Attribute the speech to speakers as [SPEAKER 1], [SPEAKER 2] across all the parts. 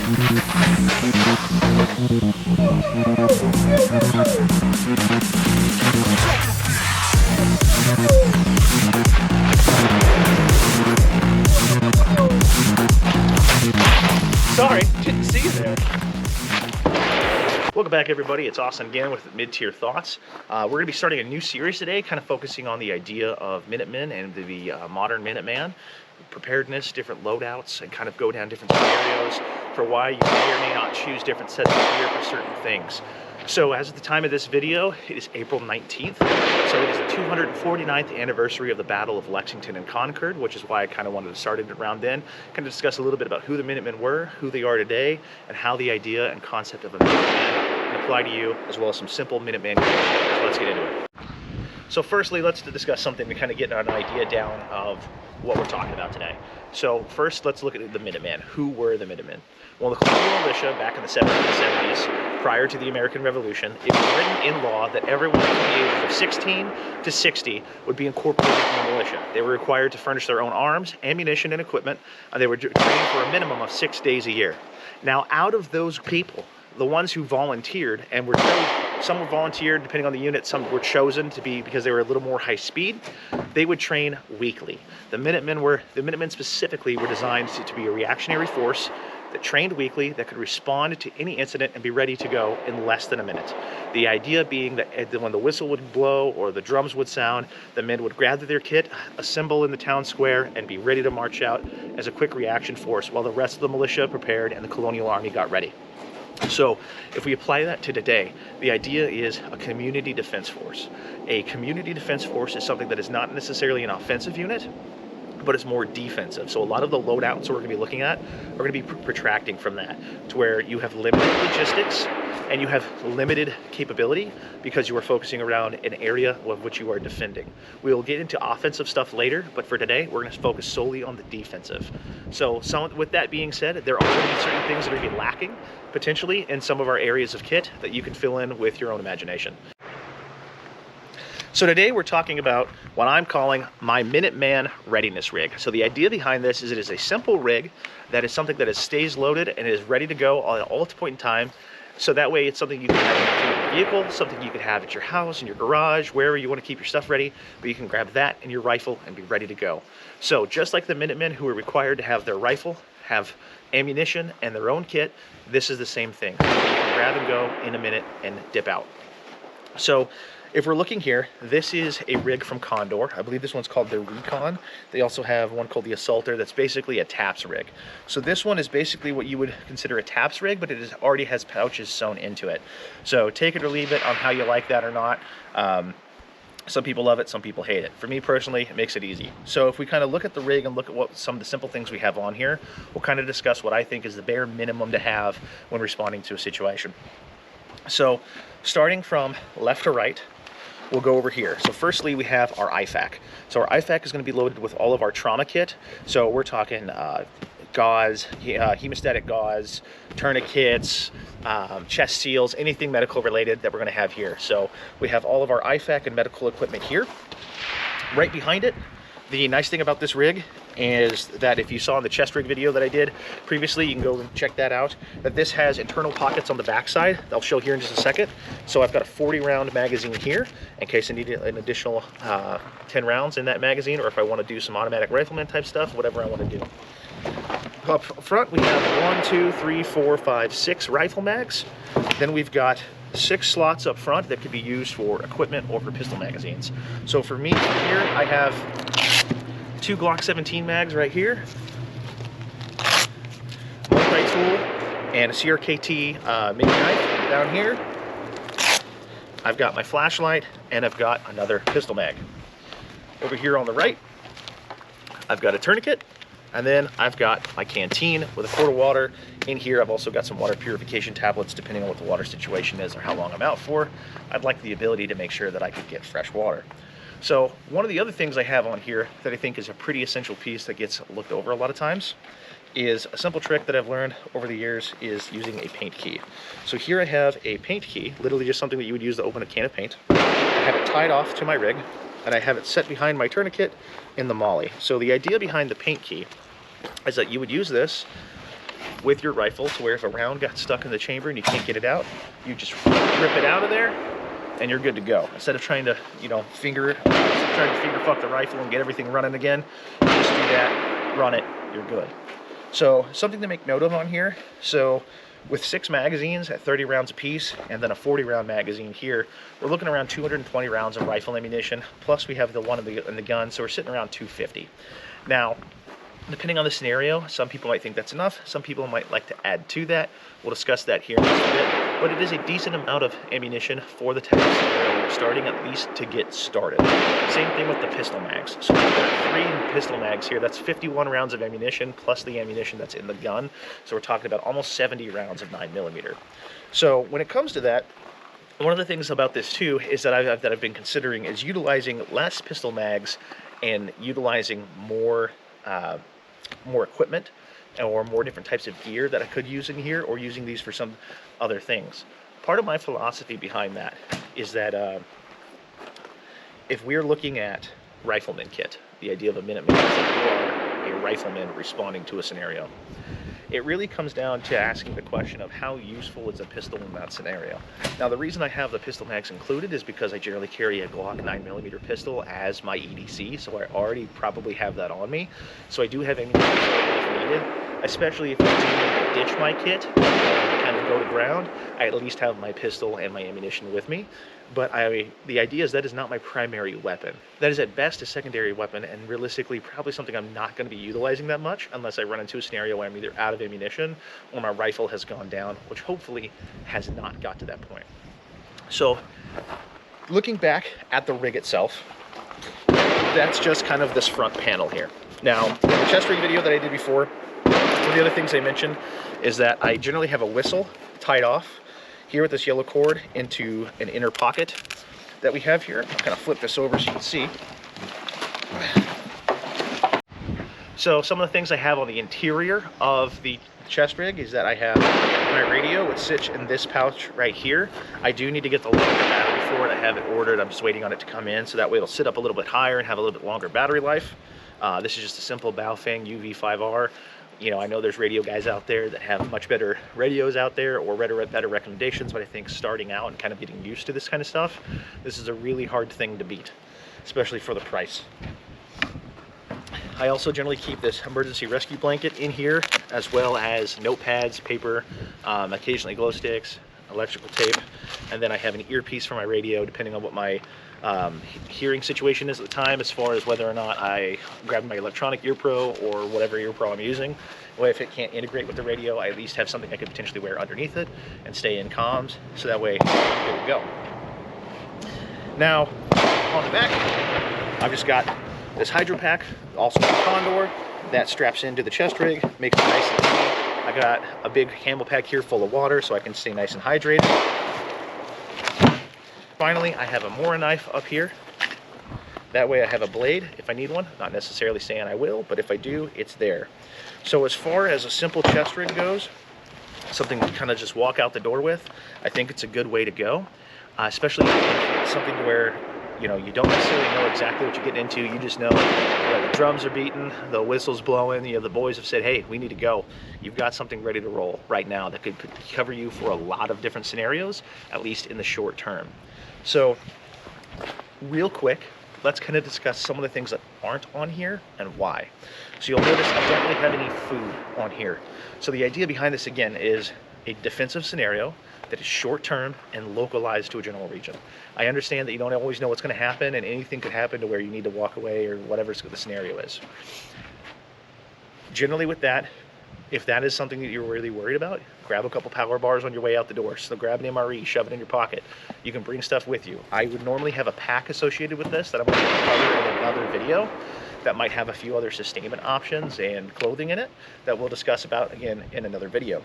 [SPEAKER 1] Sorry, didn't see you there. Welcome back, everybody. It's Austin again with Mid-Tier Thoughts. We're going to be starting a new series today, kind of focusing on the idea of Minutemen and the modern Minuteman, preparedness, different loadouts, and kind of go down different scenarios for why you may or may not choose different sets of gear for certain things. So as of the time of this video, it is April 19th. So it is the 249th anniversary of the Battle of Lexington and Concord, which is why I kind of wanted to start it around then. Kind of discuss a little bit about who the Minutemen were, who they are today, and how the idea and concept of a Minuteman can apply to you, as well as some simple Minuteman gear. So let's get into it. So firstly, let's discuss something to kind of get an idea down of what we're talking about today. So first, let's look at the Minutemen. Who were the Minutemen? Well, the colonial militia back in the 1770s, prior to the American Revolution, it was written in law that everyone from the ages of 16 to 60 would be incorporated in the militia. They were required to furnish their own arms, ammunition, and equipment, and they were trained for a minimum of 6 days a year. Now, out of those people, the ones who volunteered and were chosen, some were volunteered depending on the unit, some were chosen to be because they were a little more high speed, they would train weekly. The Minutemen specifically were designed to be a reactionary force that trained weekly, that could respond to any incident and be ready to go in less than a minute. The idea being that when the whistle would blow or the drums would sound, the men would gather their kit, assemble in the town square, and be ready to march out as a quick reaction force while the rest of the militia prepared and the colonial army got ready. So if we apply that to today, the idea is a community defense force. A community defense force is something that is not necessarily an offensive unit, but it's more defensive. So a lot of the loadouts that we're going to be looking at are going to be protracting from that, to where you have limited logistics and you have limited capability because you are focusing around an area of which you are defending. We will get into offensive stuff later, but for today, we're going to focus solely on the defensive. So with that being said, there are going to be certain things that are going to be lacking potentially in some of our areas of kit that you can fill in with your own imagination. So today we're talking about what I'm calling my Minuteman Readiness Rig. So the idea behind this is it is a simple rig that is something that stays loaded and is ready to go at all point in time. So that way it's something you can have in your vehicle, something you can have at your house, in your garage, wherever you want to keep your stuff ready, but you can grab that and your rifle and be ready to go. So just like the Minutemen who are required to have their rifle, have ammunition and their own kit, this is the same thing. You can grab and go in a minute and dip out. So if we're looking here, this is a rig from Concord. I believe this one's called the Recon. They also have one called the Assaulter that's basically a TAPS rig. So this one is basically what you would consider a TAPS rig, but it already has pouches sewn into it. So take it or leave it on how you like that or not. Some people love it, some people hate it. For me personally, it makes it easy. So if we kind of look at the rig and look at what some of the simple things we have on here, we'll kind of discuss what I think is the bare minimum to have when responding to a situation. So starting from left to right, we'll go over here. So firstly, we have our IFAK. So our IFAK is going to be loaded with all of our trauma kit. So we're talking gauze, hemostatic gauze, tourniquets, chest seals, anything medical related that we're going to have here. So we have all of our IFAK and medical equipment here. Right behind it, the nice thing about this rig is that if you saw in the chest rig video that I did previously, you can go and check that out, that this has internal pockets on the backside. I'll show here in just a second. So I've got a 40 round magazine here in case I need an additional 10 rounds in that magazine, or if I want to do some automatic rifleman type stuff, whatever I want to do. Up front, we have 1, 2, 3, 4, 5, 6 rifle mags. Then we've got 6 slots up front that could be used for equipment or for pistol magazines. So for me here, I have 2 Glock 17 mags right here, multi-tool, and a CRKT mini knife down here. I've got my flashlight, and I've got another pistol mag. Over here on the right, I've got a tourniquet, and then I've got my canteen with a quart of water. In here, I've also got some water purification tablets, depending on what the water situation is or how long I'm out for. I'd like the ability to make sure that I could get fresh water. So one of the other things I have on here that I think is a pretty essential piece that gets looked over a lot of times is a simple trick that I've learned over the years is using a paint key. So here I have a paint key, literally just something that you would use to open a can of paint. I have it tied off to my rig, and I have it set behind my tourniquet in the molly. So the idea behind the paint key is that you would use this with your rifle, to where if a round got stuck in the chamber and you can't get it out, you just rip it out of there and you're good to go. Instead of trying to, you know, finger fuck the rifle and get everything running again, you just do that, run it, you're good. So something to make note of on here. So with 6 magazines at 30 rounds apiece, and then a 40-round magazine here, we're looking around 220 rounds of rifle ammunition, plus we have the one in the gun, so we're sitting around 250. Now, depending on the scenario, some people might think that's enough, some people might like to add to that. We'll discuss that here in just a bit, but it is a decent amount of ammunition for the type of scenario we're starting, at least to get started. Same thing with the pistol mags. So we've got 3 pistol mags here. That's 51 rounds of ammunition plus the ammunition that's in the gun. So we're talking about almost 70 rounds of 9mm. So when it comes to that, one of the things about this too is that I've been considering is utilizing less pistol mags and utilizing more equipment or more different types of gear that I could use in here, or using these for some other things. Part of my philosophy behind that is that if we're looking at rifleman kit, the idea of a Minuteman is that you are a rifleman responding to a scenario. It really comes down to asking the question of how useful is a pistol in that scenario. Now, the reason I have the pistol mags included is because I generally carry a Glock 9mm pistol as my EDC, so I already probably have that on me. So I do have ammunition if needed, especially if I do need to ditch my kit and kind of go to ground. I at least have my pistol and my ammunition with me. But the idea is that is not my primary weapon. That is at best a secondary weapon, and realistically probably something I'm not going to be utilizing that much unless I run into a scenario where I'm either out of ammunition or my rifle has gone down, which hopefully has not got to that point. So looking back at the rig itself, that's just kind of this front panel here. Now, in the chest rig video that I did before, one of the other things I mentioned is that I generally have a whistle tied off here with this yellow cord into an inner pocket that we have here. I'll kind of flip this over so you can see. So some of the things I have on the interior of the chest rig is that I have my radio, which sits in this pouch right here. I do need to get the longer battery for it. I have it ordered. I'm just waiting on it to come in, so that way it'll sit up a little bit higher and have a little bit longer battery life. This is just a simple Baofeng UV5R. You know, I know there's radio guys out there that have much better radios out there or better recommendations, but I think starting out and kind of getting used to this kind of stuff, this is a really hard thing to beat, especially for the price. I also generally keep this emergency rescue blanket in here, as well as notepads, paper, occasionally glow sticks, electrical tape, and then I have an earpiece for my radio, depending on what my hearing situation is at the time, as far as whether or not I grab my electronic ear pro or whatever ear pro I'm using. Well, if it can't integrate with the radio, I at least have something I could potentially wear underneath it and stay in comms, so that way I'm good to go. Now, on the back, I've just got this hydro pack, also a Condor, that straps into the chest rig, makes it nice and easy. I got a big camel pack here full of water so I can stay nice and hydrated. Finally, I have a Mora knife up here. That way I have a blade if I need one. Not necessarily saying I will, but if I do, it's there. So as far as a simple chest rig goes, something to kind of just walk out the door with, I think it's a good way to go. Especially if it's something where, you know, you don't necessarily know exactly what you're getting into. You just know, the drums are beating, the whistle's blowing, you know, the boys have said, hey, we need to go. You've got something ready to roll right now that could cover you for a lot of different scenarios, at least in the short term. So real quick, let's kind of discuss some of the things that aren't on here and why. So you'll notice I don't really have any food on here. So the idea behind this, again, is a defensive scenario that is short-term and localized to a general region. I understand that you don't always know what's going to happen, and anything could happen to where you need to walk away or whatever the scenario is. Generally with that, if that is something that you're really worried about, grab a couple power bars on your way out the door. So grab an MRE, shove it in your pocket. You can bring stuff with you. I would normally have a pack associated with this that I'm going to cover in another video that might have a few other sustainment options and clothing in it that we'll discuss about again in another video.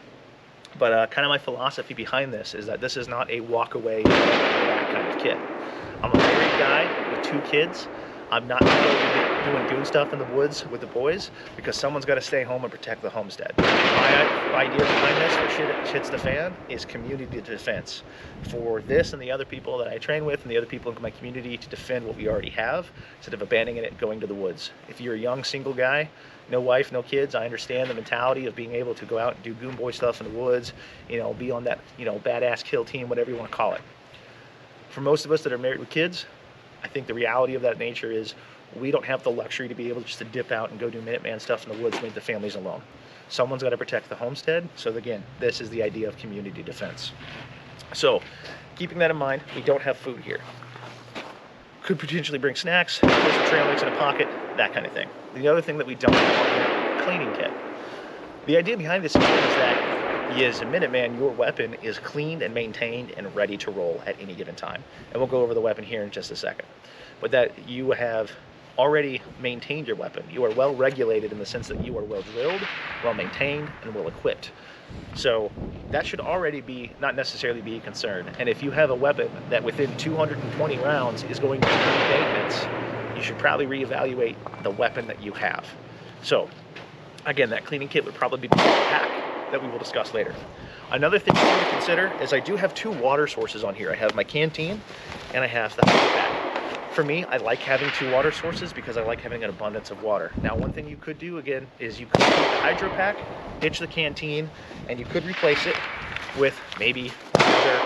[SPEAKER 1] But kind of my philosophy behind this is that this is not a walk away kind of kit. I'm a married guy with 2 kids. I'm not going to be doing goon stuff in the woods with the boys because someone's got to stay home and protect the homestead. My idea behind this, for shit hits the fan, is community defense. For this and the other people that I train with and the other people in my community to defend what we already have instead of abandoning it and going to the woods. If you're a young single guy, no wife, no kids, I understand the mentality of being able to go out and do goon boy stuff in the woods, you know, be on that, you know, badass kill team, whatever you want to call it. For most of us that are married with kids, I think the reality of that nature is we don't have the luxury to be able just to dip out and go do Minuteman stuff in the woods and leave the families alone. Someone's got to protect the homestead. So again, this is the idea of community defense. So keeping that in mind, we don't have food here. Could potentially bring snacks, put some trail mix in a pocket, that kind of thing. The other thing that we don't have is a cleaning kit. The idea behind this is that as a Minuteman, your weapon is cleaned and maintained and ready to roll at any given time. And we'll go over the weapon here in just a second. But that you have already maintained your weapon. You are well regulated in the sense that you are well drilled, well maintained, and well equipped. So that should already be, not necessarily be a concern. And if you have a weapon that within 220 rounds is going to need maintenance, you should probably reevaluate the weapon that you have. So again, that cleaning kit would probably be the pack that we will discuss later. Another thing to consider is I do have two water sources on here. I have my canteen and I have the hydro pack. For me, I like having two water sources because I like having an abundance of water. Now, one thing you could do again is you could take the hydro pack, ditch the canteen, and you could replace it with maybe another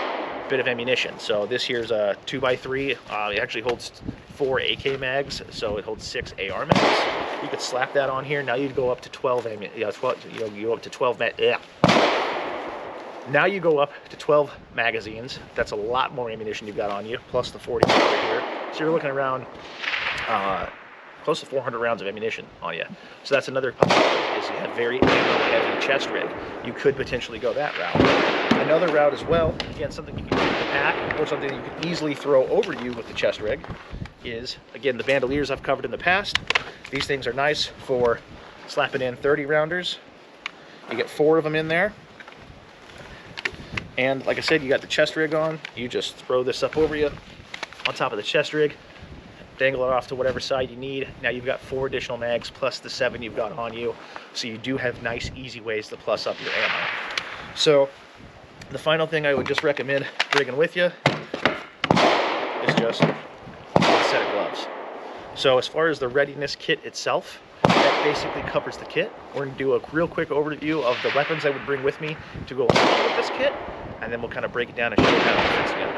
[SPEAKER 1] bit of ammunition. So this here's a 2x3. It actually holds 4 AK mags, so it holds 6 AR mags. You could slap that on here. Now you'd go up to 12 you go up to 12 Now you go up to 12 magazines. That's a lot more ammunition you've got on you, plus the 40 right here. So you're looking around close to 400 rounds of ammunition on you. So that's another possibility, is you have very ammo-heavy chest rig. You could potentially go that route. Another route as well, again, something you can use in the pack, or something you can easily throw over you with the chest rig, is, again, the bandoliers I've covered in the past. These things are nice for slapping in 30 rounders. You get 4 of them in there. And like I said, you got the chest rig on. You just throw this up over you on top of the chest rig, dangle it off to whatever side you need. Now you've got 4 additional mags plus the 7 you've got on you. So you do have nice, easy ways to plus up your ammo. So the final thing I would just recommend bringing with you is just a set of gloves. So as far as the readiness kit itself, that basically covers the kit. We're going to do a real quick overview of the weapons I would bring with me to go along with this kit, and then we'll kind of break it down and show you how it fits together.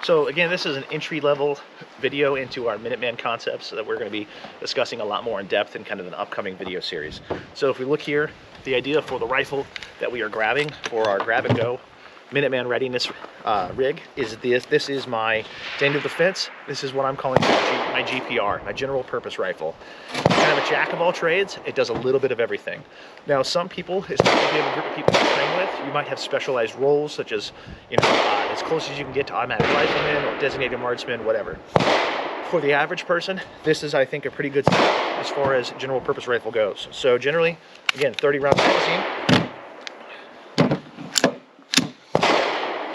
[SPEAKER 1] So again, this is an entry-level video into our Minuteman concepts that we're going to be discussing a lot more in depth in kind of an upcoming video series. So if we look here, the idea for the rifle that we are grabbing for our grab-and-go Minuteman Readiness Rig is this. This is my end of the fence. This is what I'm calling my GPR, my general purpose rifle. It's kind of a jack of all trades. It does a little bit of everything. Now, some people, especially if you have a group of people to train with, you might have specialized roles, such as, you know, as close as you can get to automatic rifleman or designated marksman, whatever. For the average person, this is, I think, a pretty good setup as far as general purpose rifle goes. So generally, again, 30 round magazine.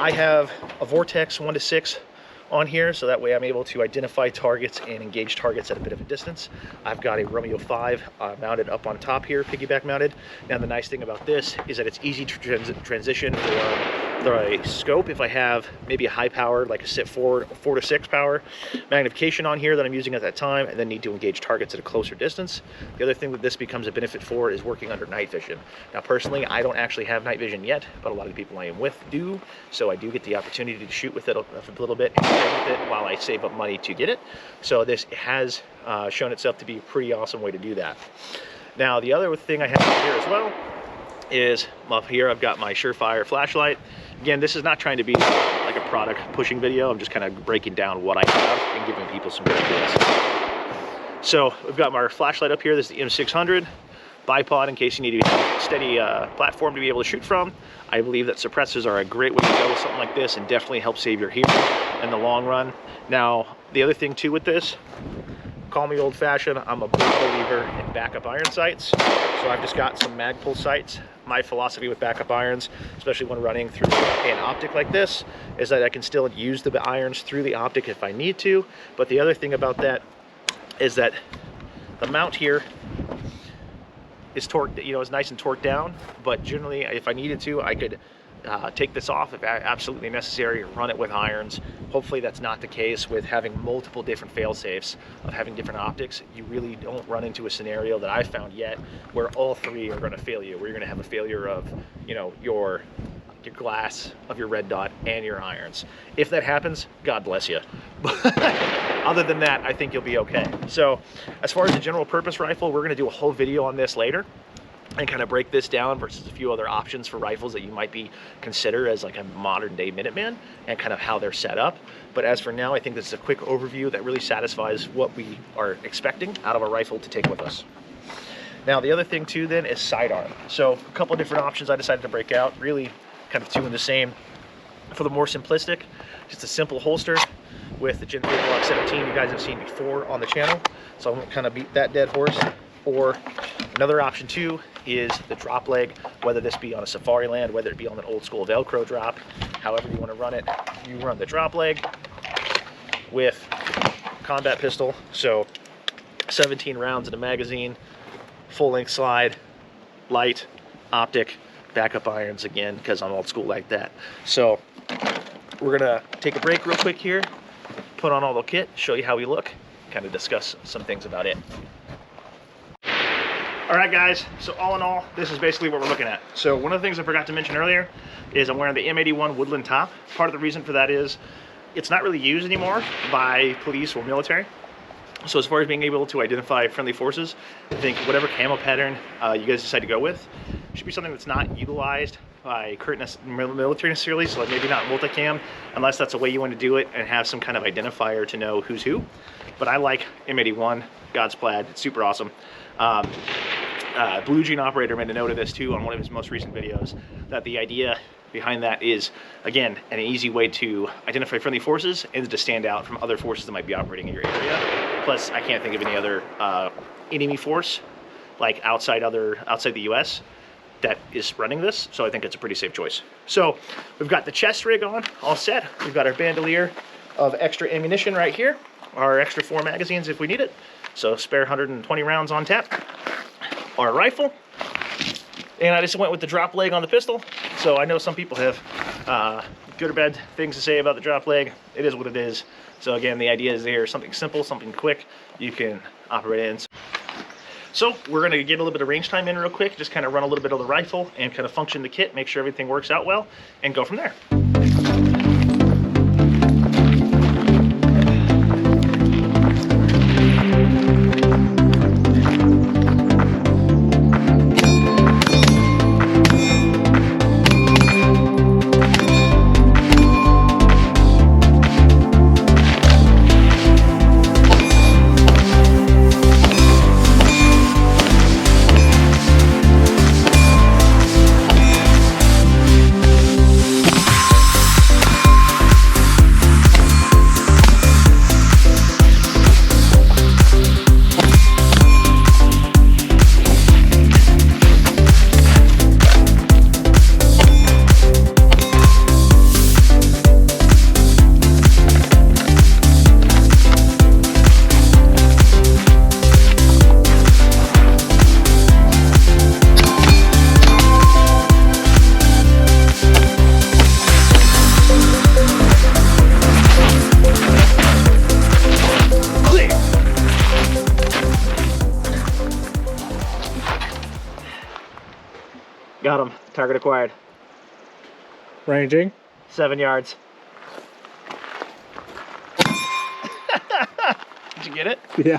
[SPEAKER 1] I have a Vortex 1-6 on here, so that way I'm able to identify targets and engage targets at a bit of a distance. I've got a Romeo 5 mounted up on top here, piggyback mounted. Now the nice thing about this is that it's easy to transition for the scope. If I have maybe a high power, like a sit 4 to 6 power magnification on here that I'm using at that time, and then need to engage targets at a closer distance. The other thing that this becomes a benefit for is working under night vision. Now personally, I don't actually have night vision yet, but a lot of the people I am with do, so I do get the opportunity to shoot with it a little bit and play with it while I save up money to get it. So this has shown itself to be a pretty awesome way to do that. Now the other thing I have here as well is up here I've got my Surefire flashlight. Again, this is not trying to be like a product pushing video. I'm just kind of breaking down what I have and giving people some good ideas. So we've got my flashlight up here. This is the M600 bipod in case you need a steady platform to be able to shoot from. I believe that suppressors are a great way to go with something like this and definitely help save your hearing in the long run. Now, the other thing too with this, call me old-fashioned, I'm a big believer in backup iron sights. So I've just got some Magpul sights. My philosophy with backup irons, especially when running through an optic like this, is that I can still use the irons through the optic if I need to. But the other thing about that is that the mount here is torqued, you know, is nice and torqued down. But generally, if I needed to, I could take this off if absolutely necessary, run it with irons. Hopefully that's not the case with having multiple different fail safes of having different optics. You really don't run into a scenario that I've found yet where all three are going to fail you, where you're going to have a failure of, you know, your glass, of your red dot, and your irons. If that happens, God bless you. But other than that, I think you'll be okay. So as far as the general purpose rifle, we're going to do a whole video on this later and kind of break this down versus a few other options for rifles that you might be consider as like a modern day Minuteman and kind of how they're set up. But as for now, I think this is a quick overview that really satisfies what we are expecting out of a rifle to take with us. Now, the other thing too then is sidearm. So a couple of different options I decided to break out, really kind of two in the same. For the more simplistic, just a simple holster with the Gen 3 Glock 17 you guys have seen before on the channel. So I won't kind of beat that dead horse. Or another option too is the drop leg, whether this be on a safari land, whether it be on an old school Velcro drop, however you want to run it. You run the drop leg with combat pistol, so 17 rounds in a magazine, full length slide, light, optic, backup irons again, because I'm old school like that. So we're gonna take a break real quick here, put on all the kit, show you how we look, kind of discuss some things about it. All right, guys, so all in all, this is basically what we're looking at. So one of the things I forgot to mention earlier is I'm wearing the M81 Woodland top. Part of the reason for that is it's not really used anymore by police or military. So as far as being able to identify friendly forces, I think whatever camo pattern you guys decide to go with should be something that's not utilized by current military necessarily, so like maybe not multicam, unless that's a way you want to do it and have some kind of identifier to know who's who. But I like M81, God's plaid, it's super awesome. Blue Jean Operator made a note of this too on one of his most recent videos, that the idea behind that is, again, an easy way to identify friendly forces and to stand out from other forces that might be operating in your area. Plus, I can't think of any other enemy force, like outside the US, that is running this, so I think it's a pretty safe choice. So we've got the chest rig on, all set. We've got our bandolier of extra ammunition right here, our extra 4 magazines if we need it. So spare 120 rounds on tap. Our rifle, and I just went with the drop leg on the pistol. So I know some people have good or bad things to say about the drop leg. It is what it is. So again, the idea is there, something simple, something quick you can operate in. So we're gonna get a little bit of range time in real quick, just kind of run a little bit of the rifle and kind of function the kit, make sure everything works out well, and go from there. Got him. Target acquired.
[SPEAKER 2] Ranging?
[SPEAKER 1] 7 yards. Did you get it?
[SPEAKER 2] Yeah.